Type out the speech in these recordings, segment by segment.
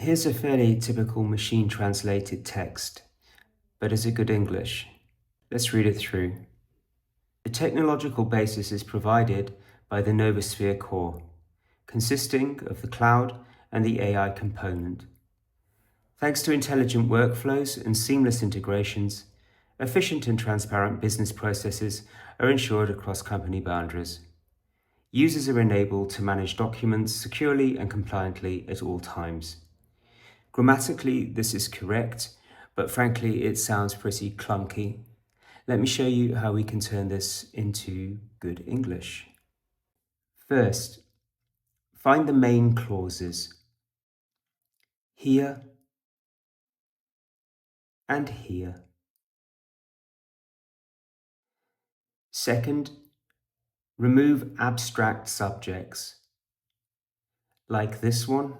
Here's a fairly typical machine-translated text, but is it good English? Let's read it through. The technological basis is provided by the Novosphere core, consisting of the cloud and the AI component. Thanks to intelligent workflows and seamless integrations, efficient and transparent business processes are ensured across company boundaries. Users are enabled to manage documents securely and compliantly at all times. Grammatically, this is correct, but frankly, it sounds pretty clunky. Let me show you how we can turn this into good English. First, find the main clauses here and here. Second, remove abstract subjects, like this one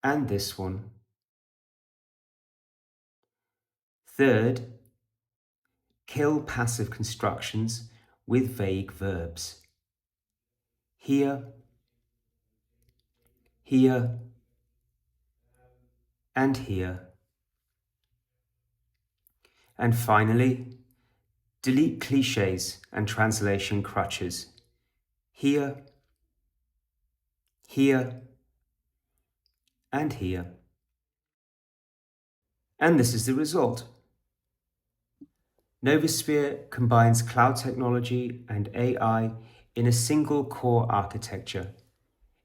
and this one. Third, kill passive constructions with vague verbs. Here, here, and here. And finally, delete clichés and translation crutches. Here, here, and here. And this is the result. Novosphere combines cloud technology and AI in a single core architecture.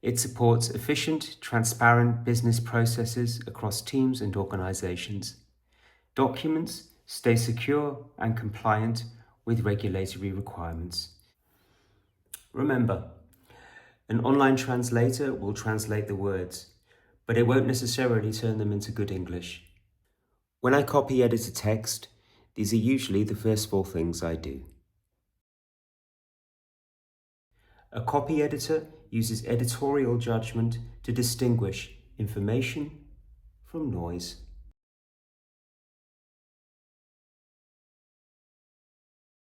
It supports efficient, transparent business processes across teams and organizations. Documents stay secure and compliant with regulatory requirements. Remember, an online translator will translate the words, but it won't necessarily turn them into good English. When I copy edit a text, these are usually the first 4 things I do. A copy editor uses editorial judgment to distinguish information from noise.